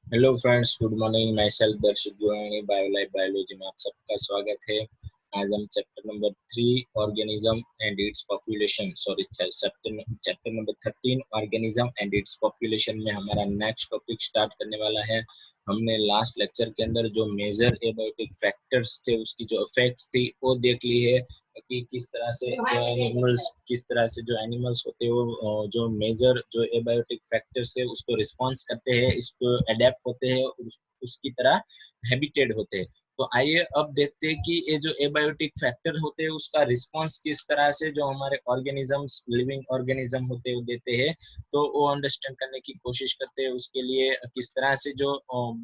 Hello friends, good morning. My self दर्शित Goyani, बायोलाइफ biology में आप सबका स्वागत है। आज हम chapter number 3 organism and its population chapter number 13 organism and its population में हमारा नेक्स्ट टॉपिक स्टार्ट करने वाला है। हमने लास्ट लेक्चर के अंदर जो मेजर एबायोटिक फैक्टर्स थे, उसकी जो इफेक्ट्स थी वो देख ली है कि किस तरह से जो एनिमल्स होते हैं वो जो मेजर जो एबायोटिक फैक्टर्स है उसको रिस्पॉन्स करते हैं, इसको अडेप्ट होते हैं और उसकी तरह हैबिटेड होते हैं। तो आइए अब देखते हैं कि ये जो एबायोटिक फैक्टर होते हैं उसका रिस्पॉन्स किस तरह से जो हमारे ऑर्गेनिजम्स, लिविंग ऑर्गेनिज्म होते हैं वो देते हैं। तो वो अंडरस्टैंड करने की कोशिश करते हैं। उसके लिए किस तरह से जो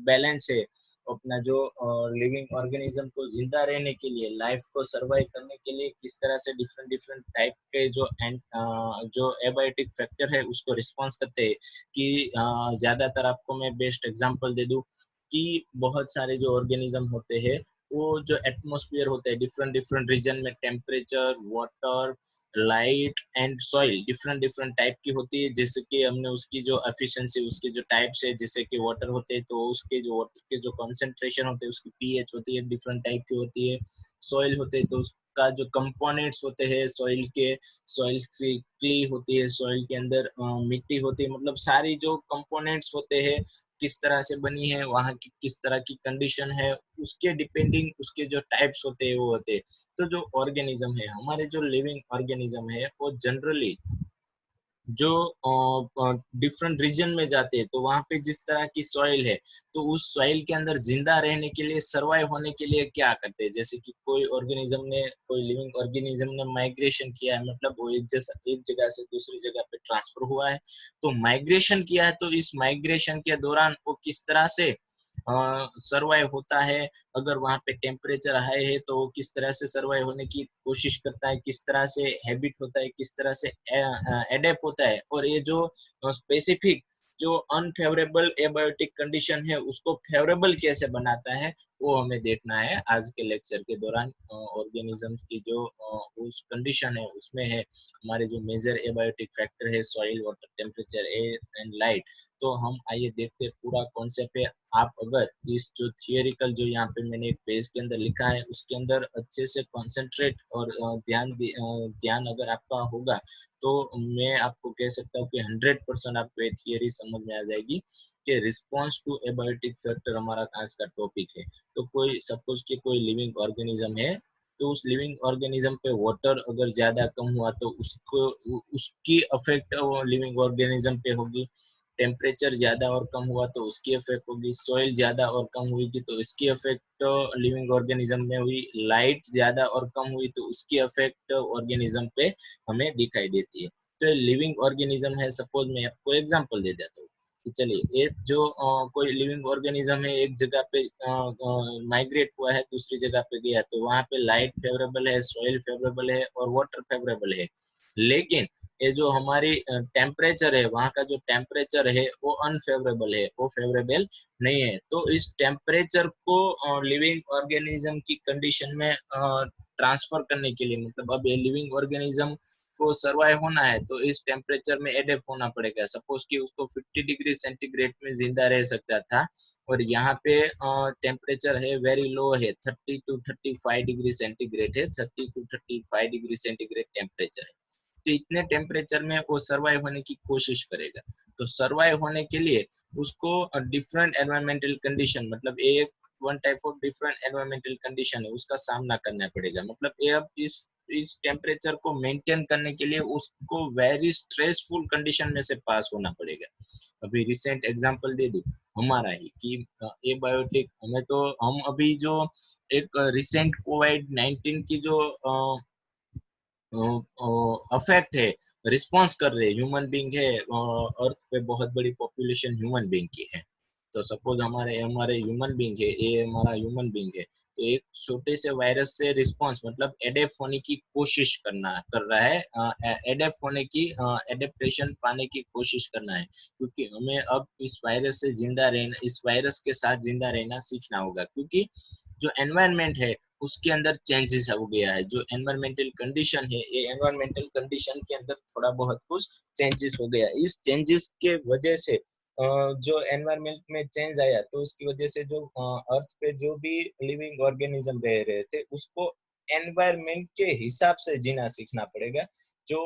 बैलेंस है अपना, जो लिविंग ऑर्गेनिज्म को जिंदा रहने के लिए, लाइफ को सरवाइव करने के लिए किस तरह से डिफरेंट डिफरेंट टाइप के जो एबायोटिक फैक्टर है उसको रिस्पॉन्स करते हैं। कि ज्यादातर आपको मैं बेस्ट एग्जांपल दे दूं कि बहुत सारे जो ऑर्गेनिज्म होते हैं वो जो एटमॉस्फेयर होते हैं डिफरेंट डिफरेंट रीजन में, temperature, water, light and soil different different type की होती है। जैसे कि हमने उसकी जो एफिशिएंसी, उसके जो टाइप्स है, जैसे कि वाटर होते हैं तो उसके जो वाटर के जो कंसंट्रेशन होते हैं, उसकी पीएच होती है डिफरेंट टाइप की होती है। सॉइल होते हैं तो उसका जो कंपोनेंट्स होते हैं सॉइल के, सॉइल की क्ली होती है, सॉइल के अंदर मिट्टी होती है, मतलब सारी जो कंपोनेंट्स होते हैं किस तरह से बनी है, वहाँ की किस तरह की कंडीशन है, उसके डिपेंडिंग उसके जो टाइप्स होते हैं वो होते हैं। तो जो ऑर्गेनिज्म है, हमारे जो लिविंग ऑर्गेनिज्म है, वो जनरली जो डिफरेंट रीजन में जाते हैं तो वहां पे जिस तरह की सॉइल है तो उस सॉइल के अंदर जिंदा रहने के लिए, सरवाइव होने के लिए क्या करते हैं। जैसे कि कोई लिविंग ऑर्गेनिज्म ने माइग्रेशन किया है, मतलब वो एक जगह से दूसरी जगह पे ट्रांसफर हुआ है, तो माइग्रेशन किया है, तो इस माइग्रेशन के दौरान वो किस तरह से सरवाइव होता है। अगर वहां पे टेम्परेचर हाई है तो वो किस तरह से सरवाइव होने की कोशिश करता है, किस तरह से हैबिट होता है, किस तरह से एडेप्ट होता है, और ये जो स्पेसिफिक जो अनफेवरेबल एबायोटिक कंडीशन है उसको फेवरेबल कैसे बनाता है, वो हमें देखना है आज के लेक्चर के दौरान। ऑर्गेनिज्म की जो उस कंडीशन है उसमें है हमारे जो मेजर एबायोटिक फैक्टर है, soil, water, temperature, air and light. तो हम आइए देखते हैं पूरा कॉन्सेप्ट है। आप अगर इस जो थियोरिकल जो यहाँ पे मैंने एक पेज के अंदर लिखा है उसके अंदर अच्छे से कंसंट्रेट और ध्यान अगर आपका होगा तो मैं आपको कह सकता हूँ कि 100% आपको ये थियोरी समझ में आ जाएगी कि रिस्पॉन्स टू एबायोटिक फैक्टर हमारा आज का टॉपिक है। तो कोई सपोज कि कोई लिविंग ऑर्गेनिज्म है, तो उस लिविंग ऑर्गेनिज्म पे वाटर अगर ज्यादा कम हुआ तो उसको उसकी अफेक्ट लिविंग ऑर्गेनिज्म पे होगी। टेम्परेचर ज्यादा और कम हुआ तो उसकी इफेक्ट होगी। सॉइल ज्यादा और कम हुई तो इसकी इफेक्ट लिविंग ऑर्गेनिज्म में हुई। लाइट ज्यादा और कम हुई तो उसकी इफेक्ट ऑर्गेनिज्म पे हमें दिखाई देती है। तो लिविंग ऑर्गेनिज्म है, सपोज मैं आपको एग्जांपल दे देता हूँ कि चलिए एक जो कोई लिविंग ऑर्गेनिज्म है, एक जगह पे माइग्रेट हुआ है, दूसरी जगह पे गया, तो वहां पे लाइट फेवरेबल है, सॉइल फेवरेबल है और वाटर फेवरेबल है। लेकिन ये जो हमारी टेम्परेचर है, वहाँ का जो टेम्परेचर है वो अनफेवरेबल है, वो फेवरेबल नहीं है। तो इस टेम्परेचर को लिविंग ऑर्गेनिज्म की कंडीशन में ट्रांसफर करने के लिए, मतलब अब ये लिविंग ऑर्गेनिज्म को सरवाइव होना है तो इस टेम्परेचर में एडेप्ट होना पड़ेगा। सपोज कि उसको 50 डिग्री सेंटीग्रेड में जिंदा रह सकता था और यहाँ पे टेम्परेचर है वेरी लो है, 30 टू 35 डिग्री सेंटीग्रेड है, 30 टू 35 डिग्री सेंटीग्रेड टेम्परेचर है। तो इतने टेम्परेचर में वो सरवाइव होने की कोशिश करेगा। तो सरवाइव होने के लिए उसको डिफरेंट एनवायरमेंटल कंडीशन, मतलब एक one type of different environmental condition है उसका सामना करना पड़ेगा। मतलब ये अब इस टेम्परेचर को मेंटेन करने के लिए उसको वेरी स्ट्रेसफुल कंडीशन में से पास होना पड़ेगा। अभी रिसेंट एग्जांपल दे दूं हमारा ही कि एबायोटिक हमें तो, हम अभी जो एक रिसेंट कोविड-19 की जो अफेक्ट है, रिस्पॉन्स कर रहे ह्यूमन बीइंग है, अर्थ पे बहुत बड़ी पॉपुलेशन ह्यूमन बीइंग की है। तो सपोज हमारे हमारे ह्यूमन बीइंग है, ये हमारा ह्यूमन बीइंग है, तो एक छोटे से वायरस से रिस्पॉन्स, मतलब एडेप्ट होने की कोशिश कर रहा है, एडेप्ट होने की एडेप्टेशन पाने की कोशिश करना है, क्योंकि हमें अब इस वायरस से जिंदा रहना, इस वायरस के साथ जिंदा रहना सीखना होगा। क्योंकि जो एनवायरनमेंट है उसके अंदर चेंजेस हो गया है, जो एनवायरमेंटल कंडीशन है, ये एनवायरमेंटल कंडीशन के अंदर थोड़ा बहुत कुछ चेंजेस हो गया। इस चेंजेस के वजह से जो एनवायरनमेंट में चेंज आया तो उसकी वजह से जो अर्थ पे जो भी लिविंग ऑर्गेनिज्म रह रहे थे उसको एनवायरनमेंट के हिसाब से जीना सीखना पड़ेगा। जो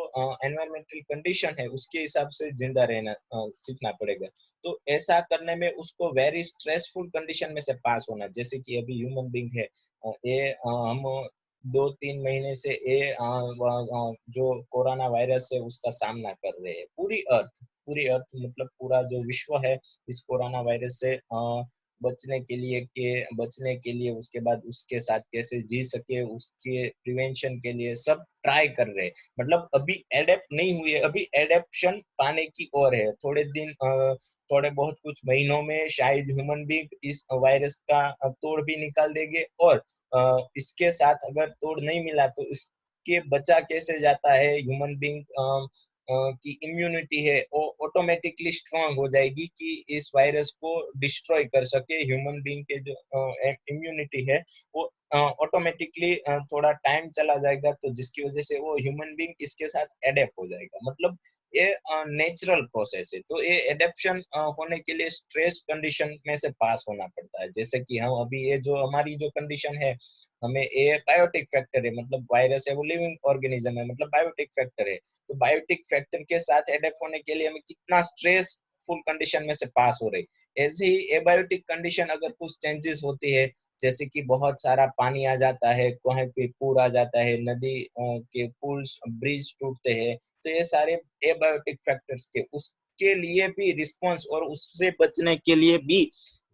एनवायरमेंटल कंडीशन है उसके हिसाब से जिंदा रहना सीखना पड़ेगा। तो ऐसा करने में उसको वेरी स्ट्रेसफुल कंडीशन में से पास होना, जैसे कि अभी ह्यूमन बीइंग है, हम 2-3 महीने से जो कोरोना वायरस है उसका सामना कर रहे हैं, पूरी अर्थ मतलब पूरा जो विश्व है इस कोरोना वायरस से बचने के लिए उसके बाद उसके साथ कैसे जी सके उसके प्रिवेंशन के लिए सब ट्राई कर रहे हैं। मतलब अभी एडेप्ट नहीं हुए, अभी एडेप्शन पाने की ओर है। थोड़े बहुत कुछ महीनों में शायद ह्यूमन बीइंग इस वायरस का तोड़ भी निकाल देंगे, और इसके साथ अगर तोड़ नहीं मिला तो इसके बचा कैसे जाता है ह्यूमन बीइंग की इम्यूनिटी है वो ऑटोमेटिकली स्ट्रांग हो जाएगी कि इस वायरस को डिस्ट्रॉय कर सके। ह्यूमन बीइंग के जो इम्यूनिटी है वो ऑटोमेटिकली थोड़ा टाइम चला जाएगा, तो जिसकी वजह से वो ह्यूमन बीइंग इसके साथ एडेप्ट हो जाएगा। मतलब ये नेचुरल प्रोसेस है। तो ये एडेप्शन होने के लिए स्ट्रेस कंडीशन में से पास होना पड़ता है। जैसे कि हम अभी ये जो हमारी जो कंडीशन है, हमें ये बायोटिक फैक्टर है, मतलब वायरस है वो लिविंग ऑर्गेनिज्म है, मतलब बायोटिक फैक्टर है। तो बायोटिक फैक्टर के साथ एडेप्ट होने के लिए हमें कितना स्ट्रेस फुल कंडीशन में से पास हो रही। ऐसे ही एबायोटिक कंडीशन अगर कुछ चेंजेस होती है, जैसे कि बहुत सारा पानी आ जाता है, कहीं पे पूर आ जाता है, नदी के पुल्स ब्रिज टूटते हैं, तो ये सारे एबायोटिक फैक्टर्स के उसके लिए भी रिस्पॉन्स और उससे बचने के लिए भी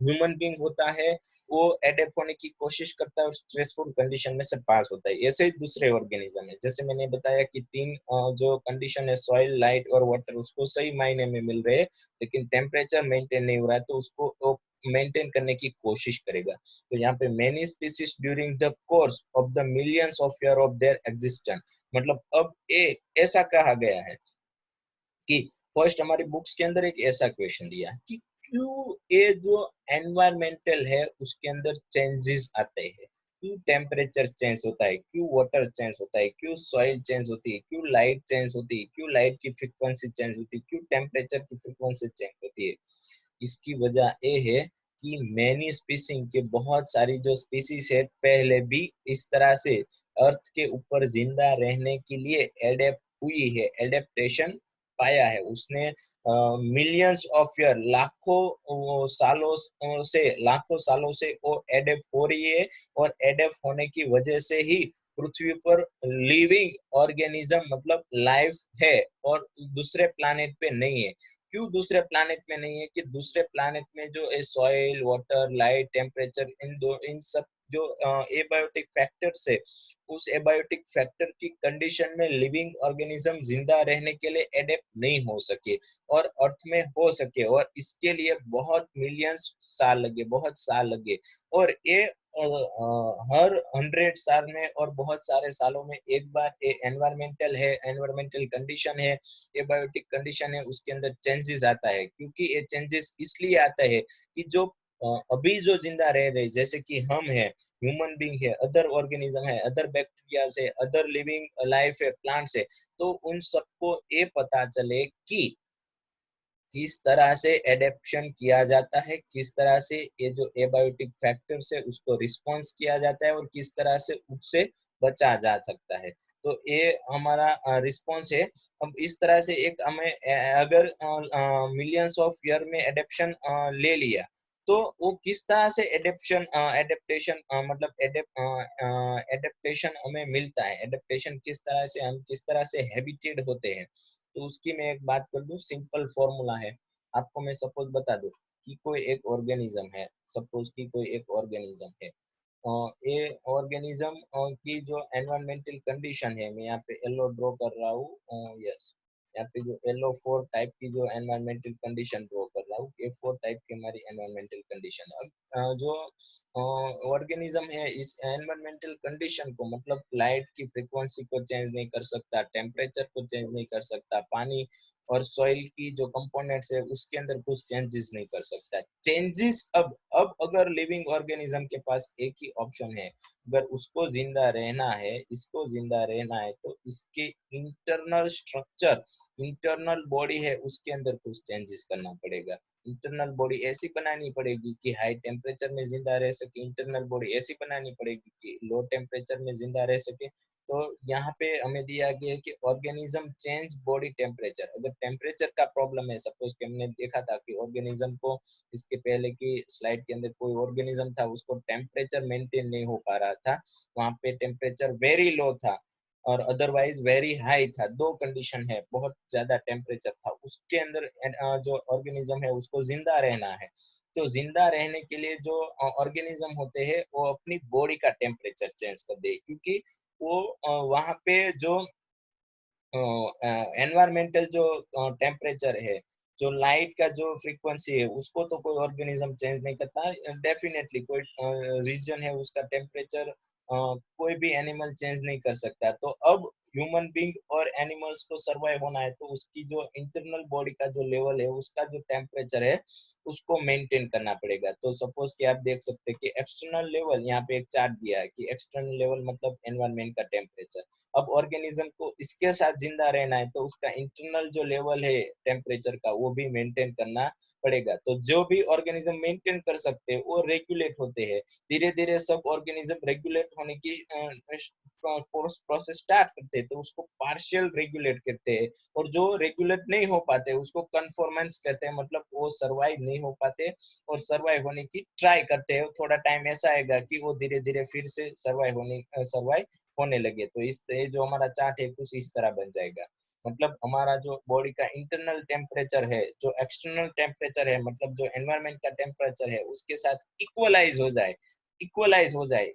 ह्यूमन बीइंग होता है, वो एडेप्ट होने की कोशिश करता है और स्ट्रेसफुल कंडीशन में से पास होता है। ऐसे ही दूसरे ऑर्गेनिज्म है, जैसे मैंने बताया कि तीन जो कंडीशन है सॉइल, लाइट और वाटर, उसको सही मायने में मिल रहे हैं, लेकिन टेम्परेचर मेंटेन नहीं हो रहा है, तो उसको मेंटेन करने की कोशिश करेगा। तो यहाँ पे many species during the course of the millions of year of their existence, मतलब अब ऐसा कहा गया है कि फर्स्ट हमारी बुक्स के अंदर एक ऐसा क्वेश्चन दिया है कि क्यों ये जो एनवायरमेंटल है उसके अंदर चेंजेस आते हैं, क्यों टेम्परेचर चेंज होता है, क्यों वाटर चेंज होता है, क्यों सॉइल चेंज होती है, क्यों लाइट चेंज होती है, क्यों लाइट की फ्रीक्वेंसी चेंज होती है, क्यों टेम्परेचर की फ्रीक्वेंसी चेंज होती है। इसकी वजह ये है कि मैनी स्पीसीज के बहुत सारी जो स्पीसीज है पहले भी इस तरह से अर्थ के ऊपर जिंदा रहने के लिए एडेप्ट हुई है, एडेप्टेशन पाया है उसने। मिलियंस ऑफ ईयर, लाखों सालों से वो एडेप्ट हो रही है, और एडेप्ट होने की वजह से ही पृथ्वी पर लिविंग ऑर्गेनिज्म मतलब लाइफ है, और दूसरे प्लानेट पे नहीं है। क्यों दूसरे प्लानेट में नहीं है कि दूसरे प्लानेट में जो सॉइल, वाटर, लाइट, टेम्परेचर, इन सब जो एबायोटिक फैक्टर्स है, उस एबायोटिक फैक्टर की कंडीशन में लिविंग ऑर्गेनिज्म जिंदा रहने के लिए एडेप्ट नहीं हो सके और अर्थ में हो सके, और इसके लिए बहुत मिलियंस साल लगे, बहुत साल लगे। और ये हर 100 साल में और बहुत सारे सालों में एक बार ये एनवायरमेंटल कंडीशन है, ये बायोटिक कंडीशन है, उसके अंदर चेंजेस आता है। क्योंकि ये चेंजेस इसलिए आता है कि जो अभी जो जिंदा रह रहे, जैसे कि हम है, ह्यूमन बीइंग है, अदर ऑर्गेनिज्म है, अदर बैक्टीरिया है, अदर लिविंग लाइफ है, प्लांट्स है, तो उन सबको ये पता चले कि किस तरह से एडेप्शन किया जाता है, किस तरह से ये जो एबायोटिक फैक्टर्स है उसको रिस्पॉन्स किया जाता है, और किस तरह से उससे बचा जा सकता है। तो ये हमारा रिस्पॉन्स है। अब इस तरह से एक हमें अगर मिलियंस ऑफ ईयर में एडेप्शन ले लिया, तो वो किस तरह से एडेप्टेशन मतलब एडेप्टेशन हमें मिलता है, एडेप्टेशन किस तरह से हैबिटेड होते हैं। तो उसकी मैं एक बात कर दूं, सिंपल फॉर्मूला है। आपको मैं सपोज बता दूं कि कोई एक ऑर्गेनिज्म है, सपोज कि कोई एक ऑर्गेनिज्म है, ये ऑर्गेनिज्म की जो एनवायरमेंटल कंडीशन है, मैं यहाँ पे येलो ड्रॉ कर रहा हूँ, यस, यहाँ पे जो येलो 4 टाइप की जो एनवायरमेंटल कंडीशन ड्रॉ कर रहा हूँ, ये 4 टाइप की हमारी एनवायरमेंटल कंडीशन है। अब जो ऑर्गेनिज्म है इस एनवायरमेंटल कंडीशन को, मतलब लाइट की फ्रीक्वेंसी को चेंज नहीं कर सकता, टेम्परेचर को चेंज नहीं कर सकता, पानी और सॉइल की जो कंपोनेंट्स है उसके अंदर कुछ चेंजेस नहीं कर सकता। चेंजेस अब अगर लिविंग ऑर्गेनिज्म के पास एक ही ऑप्शन है, अगर उसको जिंदा रहना है, इसको जिंदा रहना है, तो इसके इंटरनल स्ट्रक्चर, इंटरनल बॉडी है उसके अंदर कुछ चेंजेस करना पड़ेगा। इंटरनल बॉडी ऐसी बनानी पड़ेगी कि हाई टेम्परेचर में जिंदा रह सके, इंटरनल बॉडी ऐसी बनानी पड़ेगी कि लो टेम्परेचर में जिंदा रह सके। तो यहाँ पे हमें दिया गया है कि ऑर्गेनिज्म चेंज बॉडी टेम्परेचर। अगर टेम्परेचर का प्रॉब्लम है, सपोज कि हमने देखा था कि ऑर्गेनिज्म को, इसके पहले की स्लाइड के अंदर कोई ऑर्गेनिज्म था, उसको टेम्परेचर मेंटेन नहीं हो पा रहा था, वहां पे टेम्परेचर वेरी लो था और अदरवाइज वेरी हाई था। दो कंडीशन है, बहुत ज्यादा टेम्परेचर था, उसके अंदर जो ऑर्गेनिज्म है उसको जिंदा रहना है। तो जिंदा रहने के लिए जो ऑर्गेनिज्म होते हैं वो अपनी बॉडी का टेम्परेचर चेंज कर दे, क्योंकि वो वहां पे जो एनवायरमेंटल जो टेम्परेचर है, जो लाइट का जो फ्रीक्वेंसी है, उसको तो कोई ऑर्गेनिज्म चेंज नहीं करता। डेफिनेटली कोई रीजन है उसका टेम्परेचर कोई भी एनिमल चेंज नहीं कर सकता। तो अब ह्यूमन बींग और एनिमल्स को सर्वाइव होना है, तो उसकी जो इंटरनल बॉडी का जो लेवल है, उसका जो टेम्परेचर है, उसको मेंटेन करना पड़ेगा। तो सपोज कि आप देख सकते हैं कि एक्सटर्नल लेवल, यहाँ पे एक चार्ट दिया है कि एक्सटर्नल लेवल मतलब एनवायरमेंट का टेम्परेचर। अब ऑर्गेनिज्म को इसके साथ जिंदा रहना है, तो उसका इंटरनल जो लेवल है टेम्परेचर का, वो भी मेंटेन करना पड़ेगा। तो जो भी ऑर्गेनिज्म मेंटेन कर सकते हैं वो रेगुलेट होते हैं। धीरे धीरे सब ऑर्गेनिज्म रेगुलेट होने की प्रोसेस स्टार्ट करते हैं, तो उसको पार्शियल रेगुलेट कहते हैं। और जो रेगुलेट नहीं हो पाते उसको कन्फॉर्मेंस कहते हैं, मतलब वो सर्वाइव नहीं हो पाते और सर्वाइव होने की ट्राई करते हैं। थोड़ा टाइम ऐसा आएगा कि वो धीरे धीरे फिर से सर्वाइव होने लगे। तो इस ये जो हमारा चार्ट है कुछ इस तरह बन जाएगा। मतलब हमारा जो बॉडी का इंटरनल टेम्परेचर है, जो एक्सटर्नल टेम्परेचर है, मतलब जो एनवायरमेंट का टेम्परेचर है, उसके साथ इक्वलाइज हो जाए,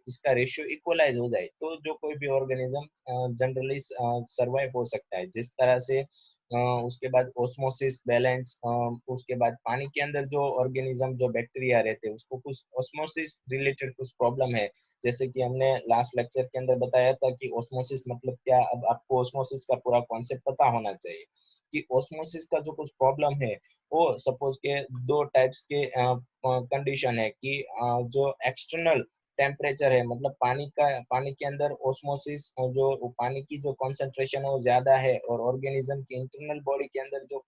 इसका रेशियो इक्वलाइज हो जाए, तो जो कोई भी ऑर्गेनिज्म जनरली सर्वाइव हो सकता है। जिस तरह से उसके बाद ऑस्मोसिस बैलेंस, उसके बाद पानी के अंदर जो ऑर्गेनिज्म, जो बैक्टीरिया रहते हैं, उसको कुछ ऑस्मोसिस रिलेटेड कुछ प्रॉब्लम है। जैसे कि हमने लास्ट लेक्चर के अंदर बताया था कि ऑस्मोसिस मतलब क्या। अब आपको ऑस्मोसिस का पूरा कॉन्सेप्ट पता होना चाहिए कि ऑस्मोसिस का जो कुछ प्रॉब्लम है, वो सपोज के दो टाइप्स के कंडीशन है कि जो एक्सटर्नल टेम्परेचर है, मतलब पानी के अंदर ऑस्मोसिस, जो पानी की जो कॉन्सेंट्रेशन है वो ज्यादा है, और ऑर्गेनिज्म की इंटरनल बॉडी के अंदर जो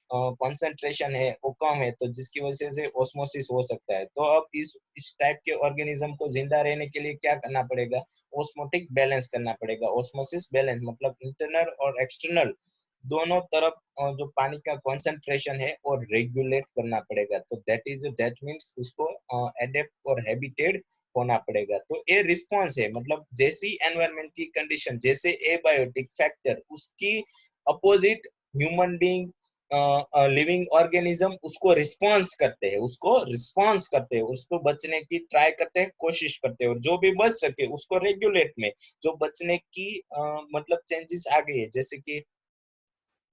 कॉन्सेंट्रेशन है वो कम है, तो जिसकी वजह से ऑस्मोसिस हो सकता है। तो अब इस टाइप के ऑर्गेनिज्म को जिंदा रहने के लिए क्या करना पड़ेगा, ऑस्मोटिक बैलेंस करना पड़ेगा। ऑस्मोसिस बैलेंस मतलब इंटरनल और एक्सटर्नल दोनों तरफ जो पानी का कॉन्सेंट्रेशन है और रेगुलेट करना पड़ेगा। तो दैट मीन्स उसको एडेप्ट और हैबिटेड होना पड़ेगा। तो ए रिस्पॉन्स है, मतलब जैसी एनवायरमेंट की कंडीशन, जैसे एबायोटिक फैक्टर, उसकी opposite human being, living organism उसको रिस्पॉन्स करते हैं, उसको बचने की ट्राई करते हैं, कोशिश करते हैं, और जो भी बच सके उसको रेगुलेट में, जो बचने की मतलब चेंजेस आ गई है। जैसे कि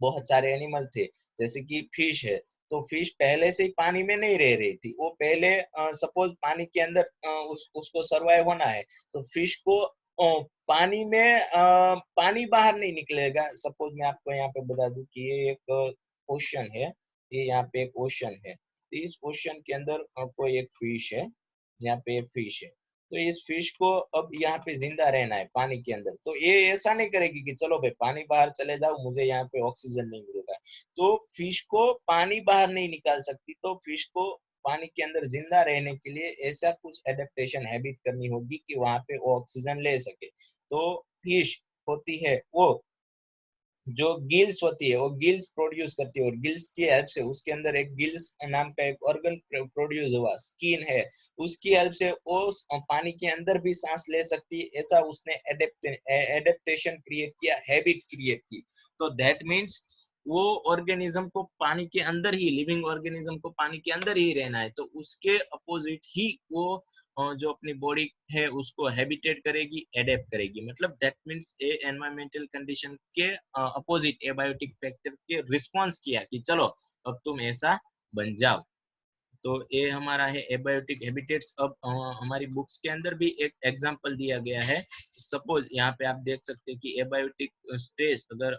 बहुत सारे एनिमल थे, जैसे कि फिश है, तो फिश पहले से ही पानी में नहीं रह रही थी, वो पहले सपोज पानी के अंदर उसको सरवाइव होना है, तो फिश को पानी में पानी बाहर नहीं निकलेगा। सपोज मैं आपको यहाँ पे बता दूं कि ये एक ओशन है, ये यहाँ पे एक ओशन है, तो इस ओशन के अंदर कोई एक फिश है, यहाँ पे फिश है। तो इस फिश को अब यहाँ पे जिंदा रहना है पानी के अंदर, तो ये ऐसा नहीं करेगी कि चलो भाई पानी बाहर चले जाओ, मुझे यहाँ पे ऑक्सीजन नहीं मिलेगा। तो फिश को पानी बाहर नहीं निकाल सकती, तो फिश को पानी के अंदर जिंदा रहने के लिए ऐसा कुछ एडेप्टेशन हैबिट करनी होगी कि वहां पे वो ऑक्सीजन ले सके। तो फिश होती है वो जो गिल्स होती है, वो गिल्स प्रोड्यूस करती है, और गिल्स की हेल्प से उसके अंदर एक गिल्स नाम का एक ऑर्गन प्रोड्यूस हुआ, स्किन है, उसकी हेल्प से वो पानी के अंदर भी सांस ले सकती है। ऐसा उसने एडेप्टेशन क्रिएट किया, हैबिट क्रिएट की। तो दैट मीन्स वो ऑर्गेनिज्म को पानी के अंदर ही, लिविंग ऑर्गेनिज्म को पानी के अंदर ही रहना है, तो उसके अपोजिट ही वो जो अपनी बॉडी है उसको हैबिटेट करेगी, एडेप्ट करेगी। मतलब that means A environmental condition के अपोजिट एबायोटिक फैक्टर के रिस्पॉन्स किया कि चलो अब तुम ऐसा बन जाओ। तो ये हमारा है एबायोटिक हैबिटेट्स। अब हमारी बुक्स के अंदर भी एक एग्जांपल दिया गया है। सपोज यहाँ पे आप देख सकते हैं कि एबायोटिक स्टेज, अगर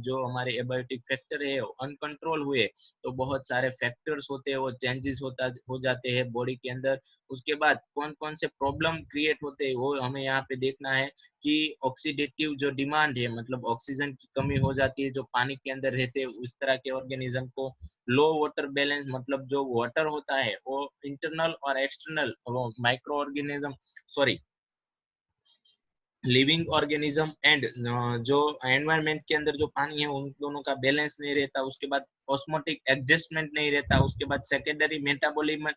जो हमारे एबायोटिक फैक्टर है अनकंट्रोल हुए, तो बहुत सारे फैक्टर्स होते हैं, वो चेंजेस हो जाते हैं बॉडी के अंदर। उसके बाद कौन कौन से प्रॉब्लम क्रिएट होते हैं वो हमें यहाँ पे देखना है कि ऑक्सीडेटिव जो डिमांड है, मतलब ऑक्सीजन की कमी हो जाती है जो पानी के अंदर रहते हैं उस तरह के ऑर्गेनिज्म को। लो वाटर बैलेंस मतलब जो वाटर होता है वो इंटरनल और external micro organism, sorry living organism and जो एनवायरनमेंट के अंदर जो पानी है उन दोनों का बैलेंस नहीं रहता, उसके बाद ऑस्मोटिक एडजस्टमेंट नहीं रहता, उसके बाद सेकेंडरी मेटाबॉलिज्म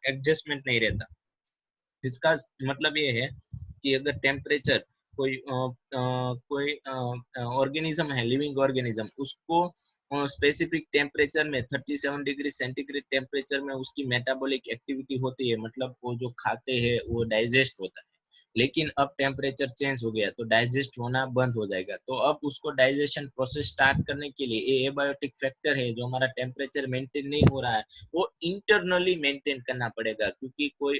एडजस्टमेंट नहीं रहता। इसका मतलब ये है कि अगर टेम्परेचर कोई ऑर्गेनिज्म है, लिविंग ऑर्गेनिज्म, उसको स्पेसिफिक टेम्परेचर में 37 डिग्री सेंटीग्रेड टेम्परेचर में उसकी मेटाबॉलिक एक्टिविटी होती है, मतलब वो जो खाते हैं वो डाइजेस्ट होता है। लेकिन अब टेम्परेचर चेंज हो गया तो डाइजेस्ट होना बंद हो जाएगा, तो अब उसको डाइजेशन प्रोसेस स्टार्ट करने के लिए एबायोटिक फैक्टर है जो हमारा टेम्परेचर मेंटेन नहीं हो रहा है वो इंटरनली मेंटेन करना पड़ेगा, क्योंकि कोई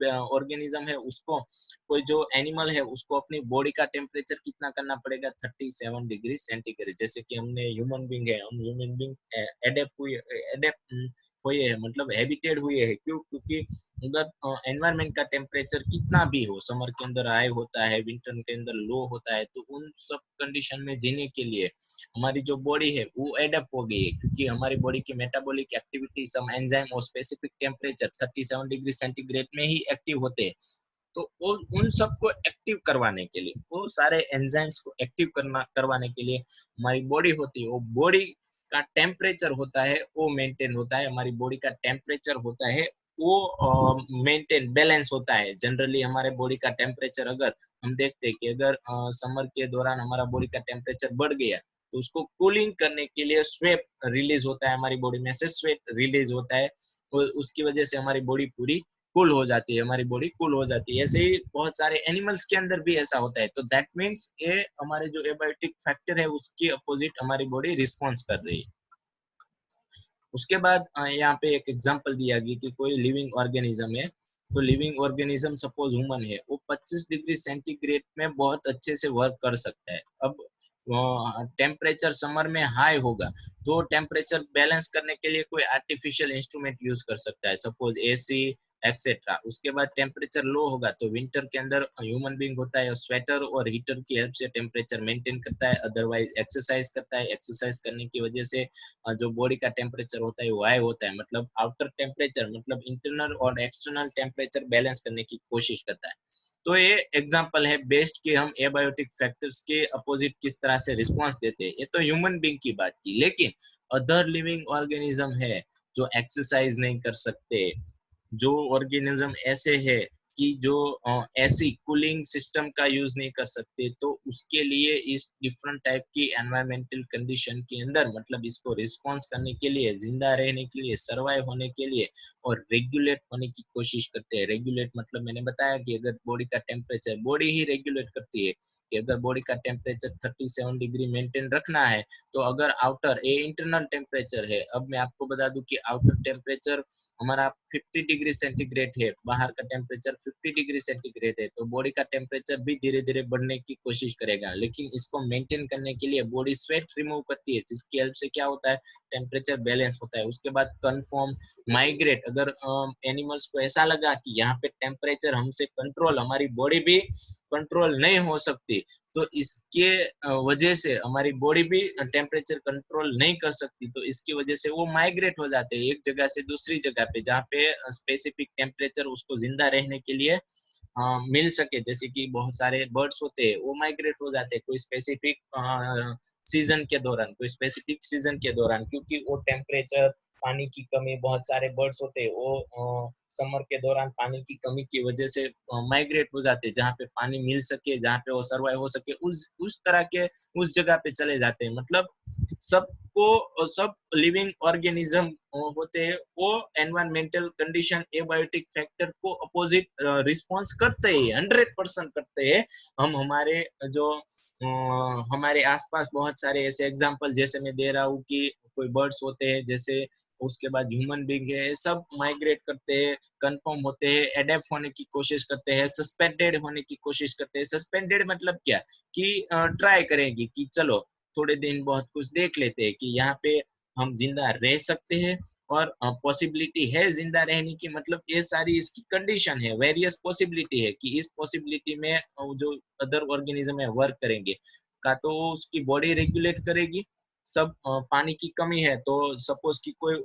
ऑर्गेनिज्म है उसको, कोई जो एनिमल है उसको अपनी बॉडी का टेम्परेचर कितना करना पड़ेगा, 37 डिग्री सेंटीग्रेड। जैसे कि हमने ह्यूमन बींग है, हम ह्यूमन बींग एडेप्ट हुए है, मतलब हैबिटेड हुए है, क्यों? क्योंकि अगर एनवायरनमेंट का टेम्परेचर कितना भी हो, समर के अंदर हाई होता है, विंटर के अंदर लो होता है, तो उन सब कंडीशन में जीने के लिए हमारी जो बॉडी है वो एडप्ट हो गई है, क्योंकि हमारी बॉडी की मेटाबॉलिक एक्टिविटी सम एंजाइम और स्पेसिफिक टेम्परेचर 37 डिग्री सेंटीग्रेड में ही एक्टिव होते हैं। तो वो उन सबको एक्टिव करवाने के लिए, वो सारे एंजाइम्स को एक्टिव करवाने के लिए हमारी बॉडी होती है, वो बॉडी का टेम्परेचर होता है वो मेंटेन होता है, हमारी बॉडी का टेम्परेचर होता है वो मेंटेन बैलेंस होता है। जनरली हमारे बॉडी का टेम्परेचर अगर हम देखते हैं कि अगर समर के दौरान हमारा बॉडी का टेम्परेचर बढ़ गया तो उसको कूलिंग करने के लिए स्वेट रिलीज होता है, हमारी बॉडी में से स्वेट रिलीज होता है, और उसकी वजह से हमारी बॉडी पूरी कूल हो जाती है, हमारी बॉडी कूल हो जाती है। ऐसे ही बहुत सारे एनिमल्स के अंदर भी ऐसा होता है, तो दैट मीन्स ये हमारे जो एबायोटिक फैक्टर है उसके अपोजिट हमारी बॉडी रिस्पॉन्स कर रही है। उसके बाद यहाँ पे एक एग्जांपल दिया गया कि कोई लिविंग ऑर्गेनिज्म है, तो लिविंग ऑर्गेनिज्म सपोज ह्यूमन है, वो 25 डिग्री सेंटीग्रेड में बहुत अच्छे से वर्क कर सकता है। अब टेम्परेचर समर में हाई होगा तो टेम्परेचर बैलेंस करने के लिए कोई आर्टिफिशियल इंस्ट्रूमेंट यूज कर सकता है, सपोज एसी एक्सेट्रा। उसके बाद टेम्परेचर लो होगा तो विंटर के अंदर ह्यूमन बींग होता है स्वेटर और हीटर की हेल्प से टेम्परेचर मेंटेन करता है, अदरवाइज एक्सरसाइज करता है, एक्सरसाइज करने की वजह से जो बॉडी का टेम्परेचर होता है वो हाई होता है, मतलब आउटर टेम्परेचर मतलब इंटरनल और एक्सटर्नल टेम्परेचर बैलेंस करने की कोशिश करता है। तो ये एग्जांपल है बेस्ट कि हम एबायोटिक फैक्टर्स के अपोजिट किस तरह से रिस्पांस देते हैं। ये तो ह्यूमन बीइंग की बात की, लेकिन अदर लिविंग ऑर्गेनिज्म है जो एक्सरसाइज नहीं कर सकते, जो ऑर्गेनिज्म ऐसे है कि जो ऐसी कूलिंग सिस्टम का यूज नहीं कर सकते, तो उसके लिए इस डिफरेंट टाइप की एनवायरमेंटल कंडीशन के अंदर, मतलब इसको रिस्पॉन्स करने के लिए, जिंदा रहने के लिए, सरवाइव होने के लिए और रेगुलेट होने की कोशिश करते हैं। रेगुलेट मतलब मैंने बताया कि अगर बॉडी का टेम्परेचर, बॉडी ही रेगुलेट करती है कि अगर बॉडी का टेम्परेचर 37 डिग्री मेंटेन रखना है, तो अगर आउटर ए इंटरनल टेम्परेचर है, अब मैं आपको बता दूं कि आउटर टेम्परेचर हमारा 50 डिग्री सेंटीग्रेड है, बाहर का टेम्परेचर 50 डिग्री सेंटीग्रेड है, तो बॉडी का टेम्परेचर भी धीरे धीरे बढ़ने की कोशिश करेगा, लेकिन इसको मेंटेन करने के लिए बॉडी स्वेट रिमूव करती है, जिसकी हेल्प से क्या होता है, टेम्परेचर बैलेंस होता है। उसके बाद कन्फर्म माइग्रेट, अगर एनिमल्स को ऐसा लगा कि यहाँ पे टेम्परेचर हमसे कंट्रोल, हमारी बॉडी भी कंट्रोल नहीं हो सकती, तो इसके वजह से हमारी बॉडी भी टेम्परेचर कंट्रोल नहीं कर सकती, तो इसकी वजह से वो माइग्रेट हो जाते हैं एक जगह से दूसरी जगह पे, जहाँ पे स्पेसिफिक टेम्परेचर उसको जिंदा रहने के लिए मिल सके। जैसे कि बहुत सारे बर्ड्स होते हैं वो माइग्रेट हो जाते हैं कोई स्पेसिफिक सीजन के दौरान, कोई स्पेसिफिक सीजन के दौरान, क्योंकि वो टेम्परेचर, पानी की कमी, बहुत सारे बर्ड्स होते हैं वो समर के दौरान पानी की कमी की वजह से माइग्रेट हो जाते हैं, जहाँ पे पानी मिल सके, जहाँ पे वो सर्वाइव हो सके, उस तरह के उस जगह पे चले जाते हैं। मतलब सबको, सब लिविंग ऑर्गेनिज्म होते हैं वो एनवायरमेंटल कंडीशन, एबायोटिक फैक्टर को अपोजिट रिस्पॉन्स करते हैं, 100% करते हैं। हम हमारे जो हमारे आसपास बहुत सारे ऐसे एग्जांपल जैसे मैं दे रहा हूँ कि कोई बर्ड्स होते हैं, जैसे उसके बाद ह्यूमन बींग है, सब माइग्रेट करते हैं, कंफर्म होते हैं, एडेप्ट होने की कोशिश करते हैं, सस्पेंडेड होने की कोशिश करते हैं। सस्पेंडेड मतलब क्या कि ट्राई करेंगे कि चलो थोड़े दिन बहुत कुछ देख लेते हैं कि यहाँ पे हम जिंदा रह सकते हैं, और पॉसिबिलिटी है जिंदा रहने की, मतलब ये सारी इसकी कंडीशन है, वेरियस पॉसिबिलिटी है कि इस पॉसिबिलिटी में जो अदर ऑर्गेनिज्म है वर्क करेंगे, का तो उसकी बॉडी रेगुलेट करेगी, सब पानी की कमी है, तो सपोज कि कोई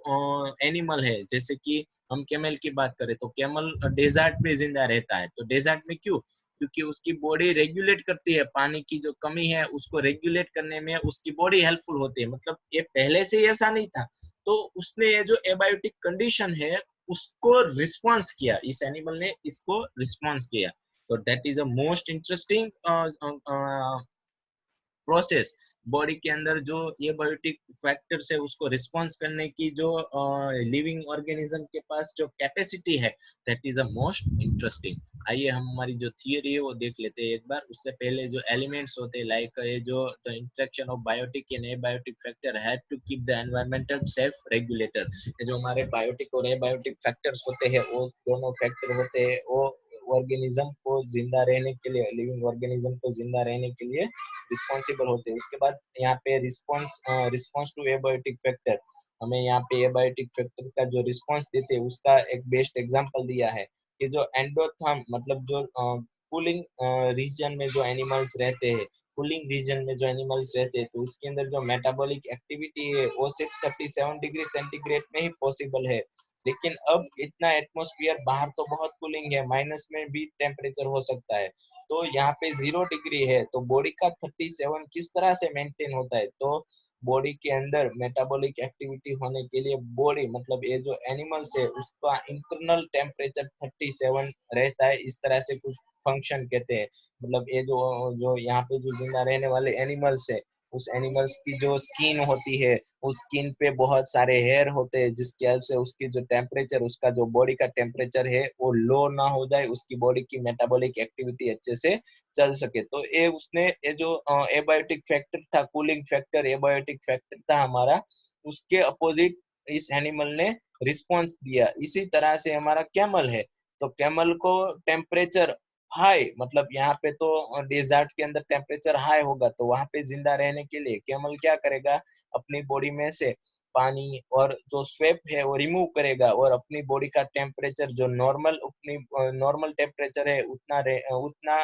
एनिमल है, जैसे कि हम कैमल की बात करें तो कैमल डेजर्ट में जिंदा रहता है। तो डेजर्ट में क्यों? क्योंकि उसकी बॉडी रेगुलेट करती है, पानी की जो कमी है उसको रेगुलेट करने में उसकी बॉडी हेल्पफुल होती है। मतलब ये पहले से ही ऐसा नहीं था, तो उसने ये जो एबायोटिक कंडीशन है उसको रिस्पॉन्स किया, इस एनिमल ने इसको रिस्पॉन्स किया। तो that is a most interesting process. Body के अंदर जो ये बायोटिक फैक्टर्स है उसको रिस्पॉन्स करने की जो लिविंग ऑर्गेनिज्म के पास जो कैपेसिटी है, that is a most interesting. आइए हम हमारी जो थियरी है वो देख लेते हैं एक बार। उससे पहले जो एलिमेंट्स होते हैं, लाइक ये जो the interaction of biotic and abiotic factor have to keep the environmental self regulator. जो हमारे बायोटिक और एबायोटिक फैक्टर्स होते हैं, वो दोनों फैक्टर होते हैं, वो ऑर्गेनिज्म को जिंदा रहने के लिए, लिविंग ऑर्गेनिज्म को जिंदा रहने के लिए रिस्पॉन्सिबल होते हैं। उसके बाद यहाँ पे रिस्पॉन्स टू एबायोटिक फैक्टर, हमें यहाँ पे एबायोटिक फैक्टर का जो रिस्पॉन्स देते हैं उसका एक बेस्ट एग्जांपल दिया है कि जो एंडोथर्म, मतलब जो कूलिंग रीजन में जो एनिमल्स रहते हैं, कूलिंग रीजन में जो एनिमल्स रहते हैं, तो उसके अंदर जो मेटाबॉलिक एक्टिविटी है वो सिर्फ 37 डिग्री सेंटीग्रेड में ही पॉसिबल है। लेकिन अब इतना एटमॉस्फेयर बाहर तो बहुत कूलिंग है, माइनस में भी टेम्परेचर हो सकता है, तो यहाँ पे 0 डिग्री है, तो बॉडी का 37 किस तरह से मेंटेन होता है? तो बॉडी के अंदर मेटाबॉलिक एक्टिविटी होने के लिए बॉडी, मतलब ये जो एनिमल्स है उसका इंटरनल टेम्परेचर 37 रहता है, इस तरह से कुछ फंक्शन कहते हैं। मतलब ये जो जो यहाँ पे जो जिंदा रहने वाले एनिमल्स है, उस एनिमल्स की जो स्किन होती है, उस स्किन पे बहुत सारे हेयर होते हैं, जिसकी हेल्प से उसकी जो टेम्परेचर, उसका जो बॉडी का टेम्परेचर है वो लो ना हो जाए, उसकी बॉडी की मेटाबॉलिक एक्टिविटी अच्छे से चल सके। तो ये उसने ये जो एबायोटिक फैक्टर था, कूलिंग फैक्टर एबायोटिक फैक्टर था हमारा, उसके अपोजिट इस एनिमल ने रिस्पॉन्स दिया। इसी तरह से हमारा कैमल है, तो कैमल को टेम्परेचर हाई, मतलब यहाँ पे तो डेजर्ट के अंदर टेम्परेचर हाई होगा, तो वहां पे जिंदा रहने के लिए कैमल क्या करेगा, अपनी बॉडी में से पानी और जो स्वेट है वो रिमूव करेगा और अपनी बॉडी का टेम्परेचर जो नॉर्मल, अपनी नॉर्मल टेम्परेचर है उतना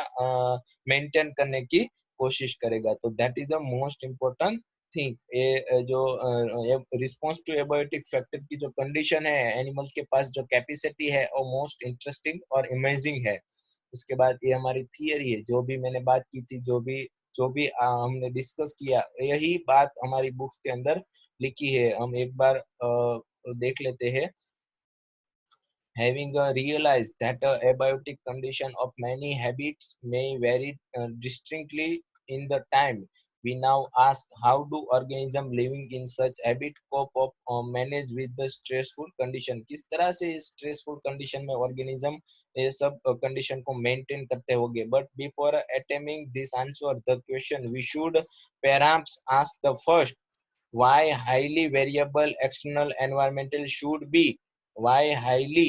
मेंटेन करने की कोशिश करेगा। तो that is the most important thing. ये जो रिस्पॉन्स टू एबायोटिक फैक्टर की जो कंडीशन है, एनिमल के पास जो कैपेसिटी है, वो मोस्ट इंटरेस्टिंग और इमेजिंग है। उसके बाद ये हमारी थियरी है, जो भी मैंने बात की थी, जो भी हमने डिस्कस किया, यही बात हमारी बुक्स के अंदर लिखी है। हम एक बार देख लेते हैं। Having realized that a abiotic condition of many habits may vary distinctly in the time, we now ask how do organisms living in such habit cope up manage with the stressful condition? किस तरह से इस stressful condition में organism ये सब condition को maintain करते होंगे? But before attempting this answer the question, we should perhaps ask the first, why highly variable external environmental should be, why highly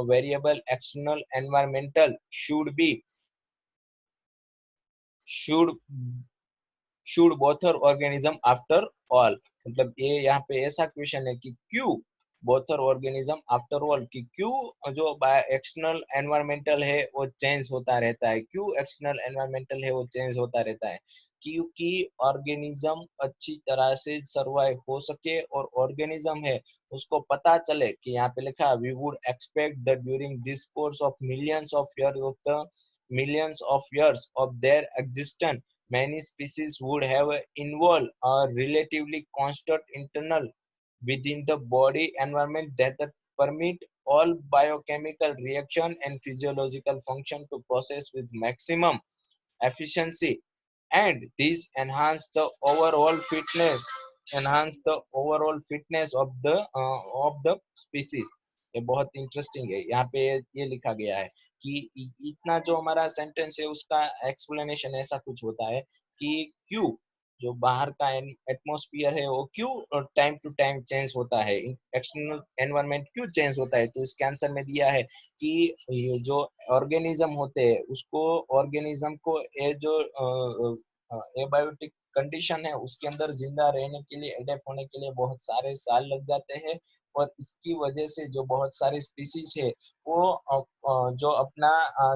variable external environmental should should bother organism after all। मतलब ये यहाँ पे ऐसा question है कि क्यों बोथर organism after all, कि क्यों जो एक्सटर्नल एनवायरमेंटल है वो चेंज होता रहता है, क्यों एक्सटर्नल एनवायरमेंटल है वो चेंज होता रहता है? क्योंकि ऑर्गेनिज्म अच्छी तरह से सर्वाइव हो सके और ऑर्गेनिज्म है उसको पता चले कि यहाँ पे लिखा we would expect that during this course of millions of years of their existence many species would have involved a relatively constant internal within the body environment that permit all biochemical reaction and physiological function to process with maximum efficiency, and this enhance the overall fitness of the species। ये बहुत interesting है। यहाँ पे ये लिखा गया है कि इतना जो हमारा सेंटेंस है उसका एक्सप्लेनेशन ऐसा कुछ होता है कि क्यों जो बाहर का एटमॉस्फेयर है वो क्यों टाइम टू टाइम चेंज होता है, एक्सटर्नल एनवायरनमेंट क्यों चेंज होता है। तो इसके आंसर में दिया है कि ये जो ऑर्गेनिज्म होते हैं उसको, ऑर्गेनिज्म को ये जो एबायोटिक कंडीशन है उसके अंदर जिंदा रहने के लिए, अडेप्ट होने के लिए बहुत सारे साल लग जाते हैं और इसकी वजह से जो बहुत सारे स्पीसीज है वो जो अपना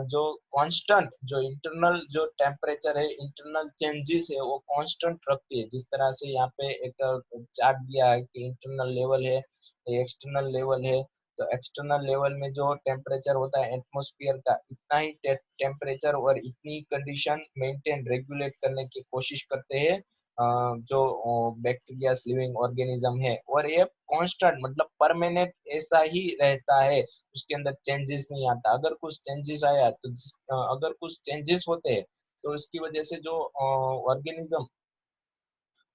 जो कांस्टेंट जो इंटरनल जो टेम्परेचर है, इंटरनल चेंजेस है वो कांस्टेंट रखती है। जिस तरह से यहाँ पे एक चार्ट दिया है कि इंटरनल लेवल है, एक्सटर्नल लेवल है। तो एक्सटर्नल लेवल में जो टेम्परेचर होता है एटमॉस्फेयर का, इतना ही टेम्परेचर और इतनी कंडीशन मेंटेन रेगुलेट करने की कोशिश करते हैं जो बैक्टीरिया लिविंग ऑर्गेनिज्म है। और ये कांस्टेंट मतलब परमानेंट ऐसा ही रहता है, उसके अंदर चेंजेस नहीं आता। अगर कुछ चेंजेस आया तो अगर कुछ चेंजेस होते हैं तो इसकी वजह से जो ऑर्गेनिज्म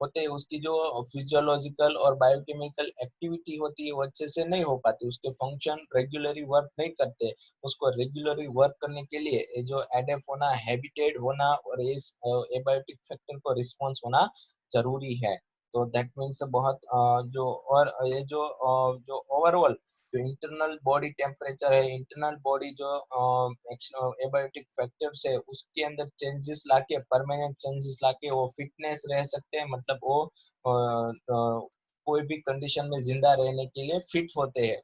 होते हैं उसकी जो फिजियोलॉजिकल और बायोकेमिकल एक्टिविटी होती है वो अच्छे से नहीं हो पाती, उसके फंक्शन रेगुलरली वर्क नहीं करते। उसको रेगुलरली वर्क करने के लिए ये जो एडेप्ट होना, हैबिटेट होना और इस एबायोटिक फैक्टर को रिस्पॉन्स होना जरूरी है। तो दैट मीन्स बहुत जो और ये जो ओवरऑल जो इंटरनल बॉडी टेम्परेचर है, इंटरनल बॉडी जो एबायोटिक फैक्टर्स है उसके अंदर चेंजेस लाके, परमानेंट चेंजेस लाके वो फिटनेस रह सकते हैं। मतलब वो कोई भी कंडीशन में जिंदा रहने के लिए फिट होते हैं।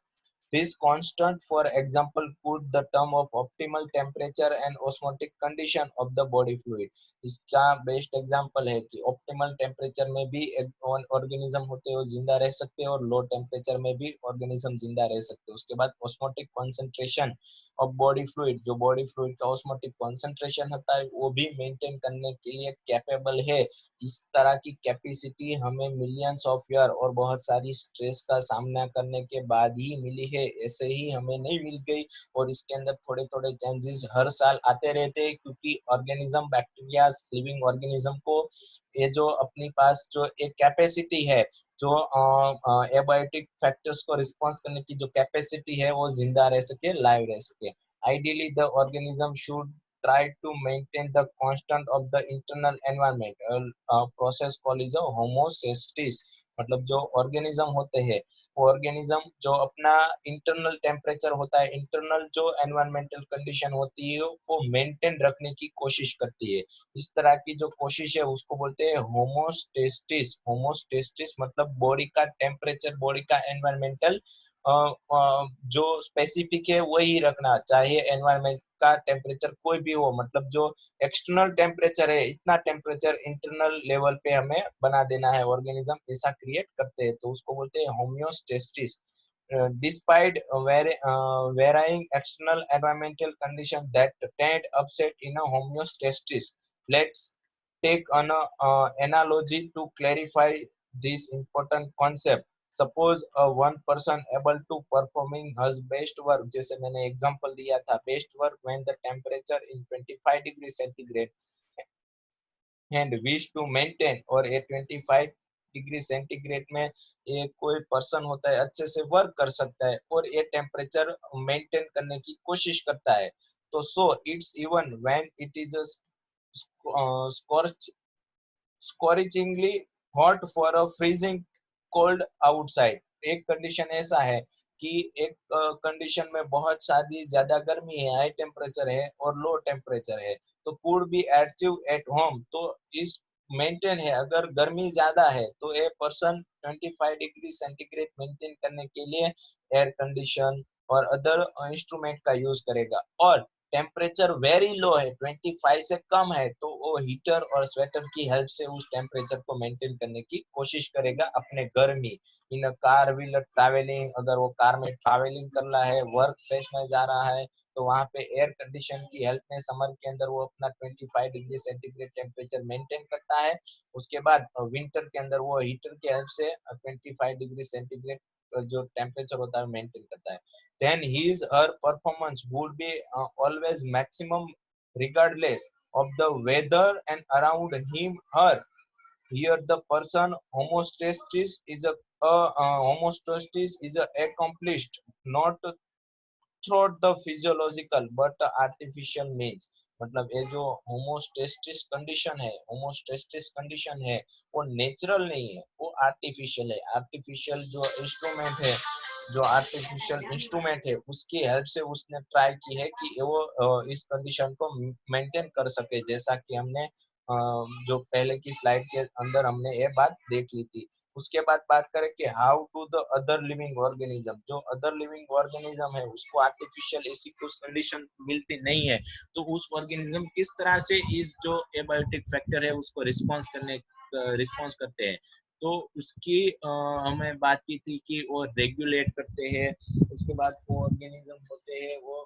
This constant, for example, could the term of optimal temperature and osmotic condition of the body fluid। इसका बेस्ट एग्जांपल है कि ऑप्टिमल टेम्परेचर में भी ऑर्गेनिज्म होते हैं जिंदा रह सकते हैं और लो टेम्परेचर में भी ऑर्गेनिज्म जिंदा रह सकते हैं। उसके बाद osmotic concentration of body fluid, जो बॉडी फ्लूइड का ऑस्मोटिक कॉन्सेंट्रेशन होता है वो भी मेंटेन करने के लिए कैपेबल है। इस तरह की कैपेसिटी हमें मिलियंस ऑफ ईयर और बहुत सारी स्ट्रेस का सामना करने के बाद ही मिली है, ऐसे ही हमें नहीं मिल गई। और इसके अंदर थोड़े थोड़े चेंजेस हर साल आते रहते हैं क्योंकि ऑर्गेनिज्म, बैक्टीरिया, लिविंग ऑर्गेनिज्म को ये जो अपनी पास जो एक कैपेसिटी है, जो एबायोटिक फैक्टर्स को रिस्पॉन्स करने की जो कैपेसिटी है वो जिंदा रह सके, लाइव रह सके। Ideally the organism should try to maintain the constant of the internal environment, process called is a homeostasis। मतलब जो ऑर्गेनिज्म होते हैं वो ऑर्गेनिज्म जो अपना इंटरनल टेम्परेचर होता है, इंटरनल जो एनवायरमेंटल कंडीशन होती है वो मेंटेन रखने की कोशिश करती है। इस तरह की जो कोशिश है उसको बोलते हैं होमोस्टेसिस। होमोस्टेसिस मतलब बॉडी का टेम्परेचर, बॉडी का एनवायरमेंटल जो स्पेसिफिक है वही रखना, चाहे एनवायरमेंट का टेम्परेचर कोई भी हो। मतलब जो एक्सटर्नल टेम्परेचर है इतना टेम्परेचर इंटरनल लेवल पे हमें बना देना है, ऑर्गेनिज्म ऐसा क्रिएट करते हैं तो उसको बोलते हैं homeostasis. Despite varying external environmental conditions that tend upset in a homeostasis, let's take an analogy to clarify this important concept। Suppose one person able to performing his best work, जैसे मैंने example दिया था best work when the temperature in 25 degree centigrade and wish to maintain, और ये 25 degree centigrade में ये कोई person होता है अच्छे से वर्क कर सकता है और ये टेम्परेचर मेंटेन करने की कोशिश करता है। तो so it's even when it is scorchingly hot for a freezing cold outside. एक कंडीशन ऐसा है कि एक कंडीशन में बहुत सारी ज्यादा गर्मी है, हाई टेम्परेचर है और लो टेम्परेचर है, तो could be achieve at home. तो इस मेंटेन है, अगर गर्मी ज्यादा है तो a person 25 degree centigrade maintain करने के लिए एयर कंडीशन और अदर इंस्ट्रूमेंट का यूज करेगा। और टेम्परेचर वेरी लो है, 25 से कम है, तो वो हीटर और स्वेटर की हेल्प से उस टेम्परेचर को मेंटेन करने की कोशिश करेगा अपने घर में। इन कार व्हील ट्रैवलिंग, अगर वो कार में ट्रैवलिंग कर रहा है, वर्क प्लेस में जा रहा है, तो वहां पे एयर कंडीशन की हेल्प में समर के अंदर वो अपना 25 डिग्री सेंटीग्रेड टेम्परेचर मेंटेन करता है। उसके बाद विंटर के अंदर वो हीटर की हेल्प से 25 डिग्री सेंटीग्रेड जो टेम्परेचर होता है मेंटेन करता है। then his her performance would be always maximum regardless of the weather and around him her। Here the person homostasis is homostasis is accomplished not throughout the physiological but artificial means। मतलब ये जो homeostasis condition है, homeostasis condition है वो natural नहीं है, वो artificial है। आर्टिफिशियल जो इंस्ट्रूमेंट है, जो आर्टिफिशियल इंस्ट्रूमेंट है उसकी हेल्प से उसने ट्राई की है कि वो इस कंडीशन को मेंटेन कर सके, जैसा कि हमने जो पहले की स्लाइड के अंदर हमने ये बात देख ली थी। उसके बाद बात करें कि how to the other living organism, जो अदर लिविंग ऑर्गेनिज्म है उसको आर्टिफिशियल ऐसी कुछ कंडीशन मिलती नहीं है, तो उस ऑर्गेनिज्म किस तरह से इस जो एबायोटिक फैक्टर है उसको रिस्पॉन्स करते हैं। तो उसकी हमें बात की थी कि वो रेगुलेट करते हैं, उसके बाद वो ऑर्गेनिज्म होते हैं वो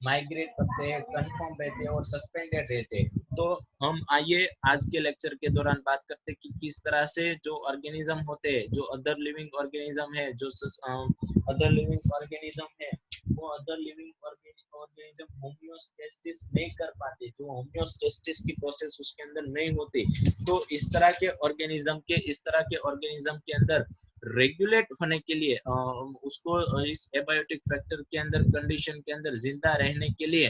माइग्रेट करते हैं, कन्फर्म रहते हैं और सस्पेंडेड रहते हैं। तो हम आइए आज के लेक्चर के दौरान बात करते हैं कि किस तरह से जो ऑर्गेनिज्म होते हैं, जो अदर लिविंग ऑर्गेनिज्म है, जो अदर लिविंग ऑर्गेनिज्म है, वो अदर लिविंग ऑर्गेनिज्म होम्योस्टेसिस नहीं कर पाते, जो होम्योस्टेसिस की प्रोसेस उसके अंदर नहीं होती। तो इस तरह के ऑर्गेनिज्म के अंदर रेगुलेट होने के लिए उसको इस एबायोटिक फैक्टर के अंदर कंडीशन के अंदर जिंदा रहने के लिए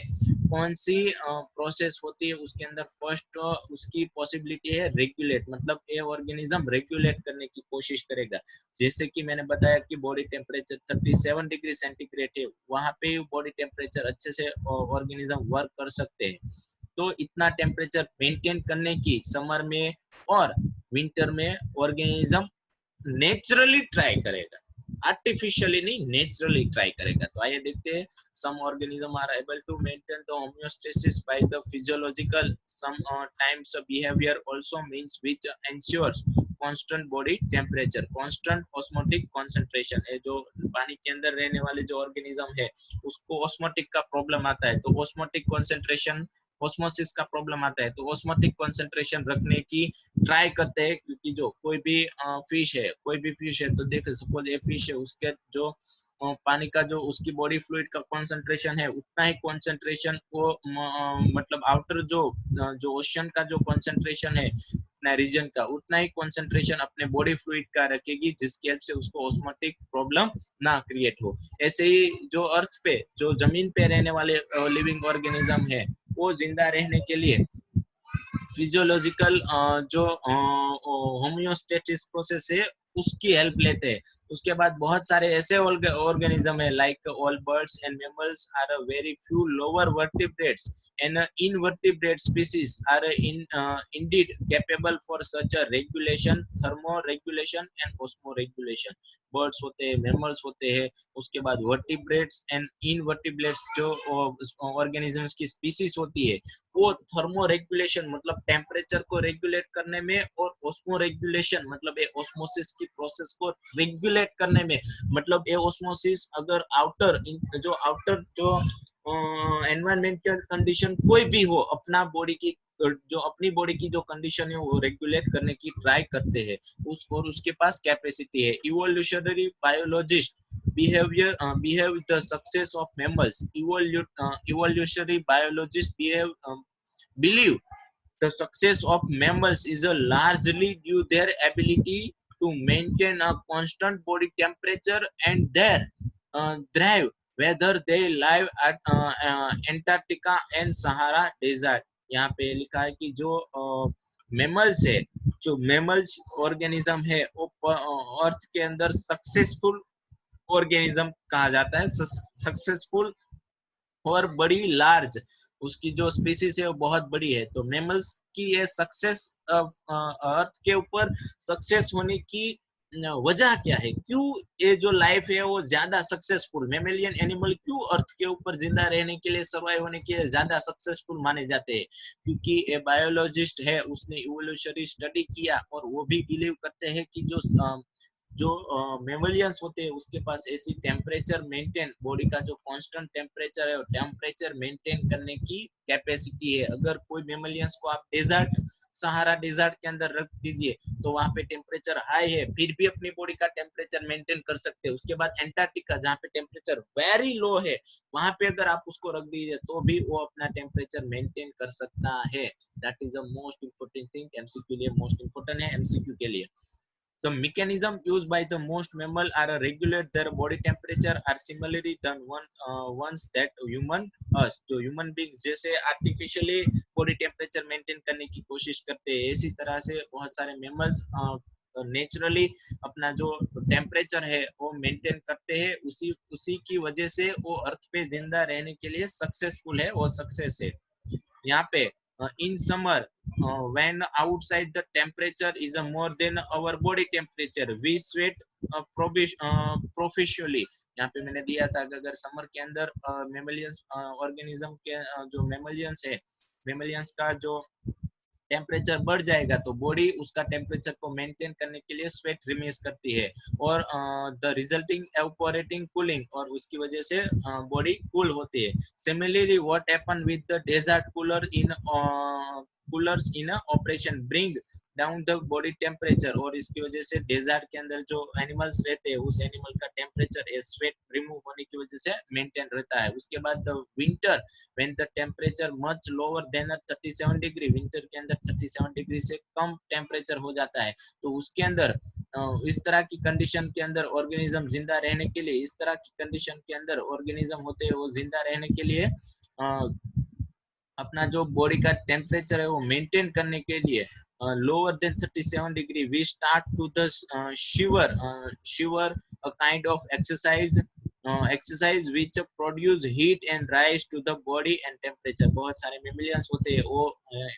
कौन सी प्रोसेस होती है, उसके अंदर फर्स्ट उसकी पॉसिबिलिटी है रेगुलेट, मतलब ये ऑर्गेनिज्म रेगुलेट करने की कोशिश करेगा। जैसे कि मैंने बताया कि बॉडी टेम्परेचर 37 डिग्री सेंटीग्रेड है, वहां पे बॉडी टेम्परेचर अच्छे से ऑर्गेनिज्म वर्क कर सकते हैं। तो इतना टेम्परेचर मेंटेन करने की समर में और विंटर में ऑर्गेनिज्म नेचुरली ट्राई करेगा, आर्टिफिशियली नहीं, नेचुरली ट्राई करेगा। तो आइए देखते हैं, some organism are able to maintain the homeostasis by the physiological sometimes behaviour also means which ensures constant body temperature, constant osmotic concentration. ये जो पानी के अंदर रहने वाले जो ऑर्गेनिज्म है उसको ऑस्मोटिक का प्रॉब्लम आता है, तो ऑस्मोटिक कंसंट्रेशन, ऑस्मोसिस का प्रॉब्लम आता है, तो ऑस्मोटिक कंसंट्रेशन रखने की ट्राई करते हैं। क्योंकि जो कोई भी फिश है तो देख सपोज ये फिश है, उसके जो पानी का जो उसकी बॉडी फ्लूइड का कंसंट्रेशन है उतना ही कंसंट्रेशन वो मतलब आउटर जो ओशन का जो कंसंट्रेशन है अपना रीजन का, उतना ही कंसंट्रेशन अपने बॉडी फ्लूइड का रखेगी, जिसकी हेल्प से उसको ऑस्मोटिक प्रॉब्लम ना क्रिएट हो। ऐसे ही जो अर्थ पे, जो जमीन पे रहने वाले लिविंग ऑर्गेनिज्म है, वो जिंदा रहने के लिए फिजियोलॉजिकल जो होम्योस्टेसिस प्रोसेस है उसकी हेल्प लेते हैं। उसके बाद बहुत सारे ऐसे ऑर्गेनिज्म है like all birds and mammals are very few lower vertebrates and invertebrate species are indeed capable for such a regulation, thermo regulation and osmo regulation. Birds होते हैं, मैमल्स होते हैं, उसके बाद वर्टिब्रेट्स एंड इनवर्टिब्रेट्स जो organisms की species होती है वो थर्मो रेगुलेशन मतलब टेम्परेचर को रेगुलेट करने में, और ऑस्मो रेगुलेशन मतलब ये ऑस्मोसिस की प्रोसेस को रेगुलेट करने में। मतलब ये ऑस्मोसिस अगर आउटर जो एनवायरमेंटल कंडीशन कोई भी हो, अपना बॉडी की जो अपनी बॉडी की जो कंडीशन है वो रेगुलेट करने की ट्राई करते हैं और उसके पास कैपेसिटी है। Evolutionary biologist behave with the success of mammals. Evolutionary biologists believe the success of mammals is largely due their ability to maintain a constant body temperature and their thrive whether they live at Antarctica and Sahara desert। यहाँ पे लिखा है कि जो mammals है, जो mammals organism है वो अर्थ के अंदर सक्सेसफुल ऑर्गेनिज्म कहा जाता है। सक्सेसफुल और बड़ी लार्ज, उसकी जो स्पीसीज है वो बहुत बड़ी है। तो मेमल्स की ये सक्सेस अर्थ के ऊपर सक्सेस होने की वजह क्या है, क्यों ये जो लाइफ है वो ज्यादा सक्सेसफुल, मेमेलियन एनिमल क्यों अर्थ के ऊपर जिंदा रहने के लिए, सर्वाइव होने के लिए ज्यादा सक्सेसफुल माने जाते हैं? क्योंकि ये बायोलॉजिस्ट है, उसने इवोल्यूशनरी स्टडी किया और वो भी बिलीव करते हैं कि जो मेमोलियंस होते हैं उसके पास ऐसी टेम्परेचर मेंटेन, बॉडी का जो कांस्टेंट टेम्परेचर है टेम्परेचर मेंटेन करने की कैपेसिटी है। अगर कोई मेमोलियंस को आप डेजर्ट, सहारा डेजर्ट के अंदर रख दीजिए तो वहां पे टेम्परेचर हाई है फिर भी अपनी बॉडी का टेम्परेचर मेंटेन कर सकते हैं। उसके बाद एंटार्क्टिका जहाँ पे टेम्परेचर वेरी लो है, वहां पे अगर आप उसको रख दीजिए तो भी वो अपना टेम्परेचर मेंटेन कर सकता है। That is the most important thing, MCQ लिए मोस्ट इंपोर्टेंट है, एमसीक्यू के लिए। The mechanism used by the most mammal are to regulate their body temperature are similarly done ones that human us, जो human beings जैसे artificially body temperature maintain करने की कोशिश करते हैं, इसी तरह से बहुत सारे mammals नेचुरली अपना जो टेम्परेचर है वो मेंटेन करते हैं। उसी की वजह से वो अर्थ पे जिंदा रहने के लिए सक्सेसफुल है, वो सक्सेस है। यहाँ पे in summer, when outside the temperature is more than our body temperature, we sweat professionally. यहाँ पे मैंने दिया था कि अगर समर के अंदर मेमलियंस ऑर्गेनिज्म के जो मेमलियंस है, मेमलियंस का जो टेम्परेचर बढ़ जाएगा तो बॉडी उसका टेम्परेचर को मेंटेन करने के लिए स्वेट रिलीज करती है, और द रिजल्टिंग एवापोरेटिंग कूलिंग, और उसकी वजह से बॉडी कूल होती है. Similarly what happen with the desert coolers in operation bring down the body temperature, और इसकी वजह से डेजर्ट के अंदर जो एनिमल्स रहते हैं उस एनिमल का टेम्परेचर स्वेट रिमूव होने की वजह से मेंटेन रहता है. उसके बाद the winter when the temperature much lower than 37 degree, winter के अंदर 37 डिग्री से कम टेम्परेचर हो जाता है, तो उसके अंदर इस तरह की कंडीशन के अंदर ऑर्गेनिज्म जिंदा रहने के लिए, इस तरह की कंडीशन के अंदर ऑर्गेनिज्म होते हैं वो जिंदा रहने के लिए अपना जो बॉडी का टेम्परेचर है वो मेंटेन करने के लिए lower than 37 degree we start to the shiver, a kind of exercise which produce heat and rise to the body and temperature. बहुत सारे मेमिलियंस होते हैं वो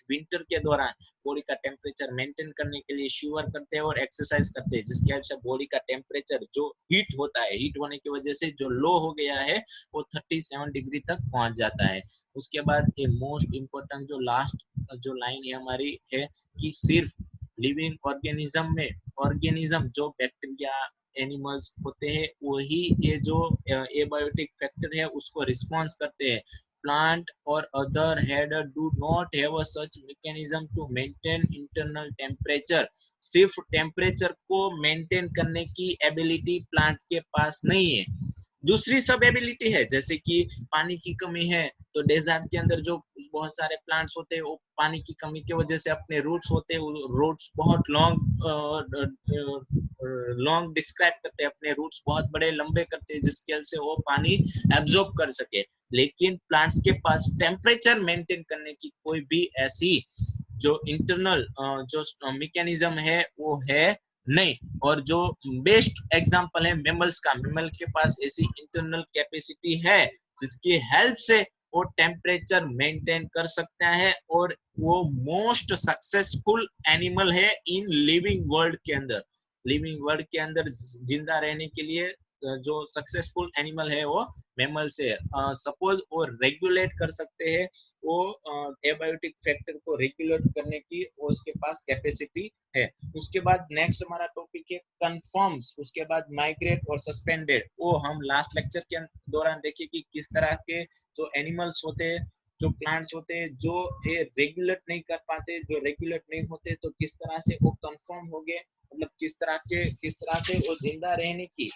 विंटर के दौरान बॉडी का टेम्परेचर मेंटेन करने के लिए शिवर करते हैं और एक्सरसाइज करते हैं, जिसके वजह से बॉडी का टेम्परेचर जो हीट होता है, हीट होने की वजह से जो लो हो गया है वो 37 डिग्री तक पहुंच जाता है. उसके बाद ये मोस्ट इम्पोर्टेंट जो लास्ट जो लाइन है हमारी है कि सिर्फ लिविंग ऑर्गेनिज्म जो बैक्टीरिया एनिमल्स होते हैं वही ये जो एबायोटिक फैक्टर है उसको रिस्पॉन्स करते हैं. प्लांट और other head do not have such mechanism to maintain internal temperature. सिर्फ टेम्परेचर को मेंटेन करने की एबिलिटी प्लांट के पास नहीं है, दूसरी सब एबिलिटी है. जैसे कि पानी की कमी है तो डेजर्ट के अंदर जो बहुत सारे प्लांट्स होते हैं वो पानी की कमी की वजह से अपने रूट्स होते हैं, रूट्स बहुत लॉन्ग डिस्क्राइब करते हैं, अपने रूट्स बहुत बड़े लंबे करते हैं जिसकी वजह से वो पानी एब्जॉर्ब कर सके. लेकिन प्लांट्स के पास टेम्परेचर मेंटेन करने की कोई भी ऐसी जो इंटरनल जो मैकेनिज्म है वो है नहीं. और जो बेस्ट एग्जांपल है मेमल्स का, मेमल के पास ऐसी इंटरनल कैपेसिटी है जिसकी हेल्प से वो टेम्परेचर मेंटेन कर सकता है, और वो मोस्ट सक्सेसफुल एनिमल है इन लिविंग वर्ल्ड के अंदर. लिविंग वर्ल्ड के अंदर जिंदा रहने के लिए जो सक्सेसफुल एनिमल है वो मेमल से. सपोज वो रेगुलेट कर सकते हैं, वो एबायोटिक फैक्टर को रेगुलेट करने की वो उसके पास कैपेसिटी है. उसके बाद नेक्स्ट हमारा टॉपिक है कन्फर्म्स, उसके बाद माइग्रेट और सस्पेंडेड. वो हम लास्ट लेक्चर के दौरान देखें कि किस तरह के जो एनिमल्स होते हैं, जो प्लांट्स होते हैं जो ये रेगुलेट नहीं कर पाते, जो रेगुलेट नहीं होते, तो किस तरह से वो कन्फर्म हो गए, मतलब किस तरह से वो जिंदा रहने की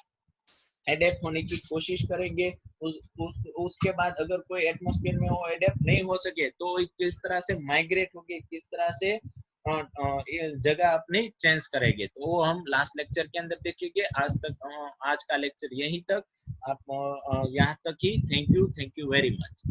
एडेप्ट होने की कोशिश करेंगे. उसके बाद अगर कोई एटमॉस्फेयर में वो एडेप्ट नहीं हो सके तो किस तरह से माइग्रेट होंगे, किस तरह से जगह अपनी चेंज करेंगे, तो वो हम लास्ट लेक्चर के अंदर देखेंगे. आज का लेक्चर यहीं तक, आप यहाँ तक ही. Thank you very much.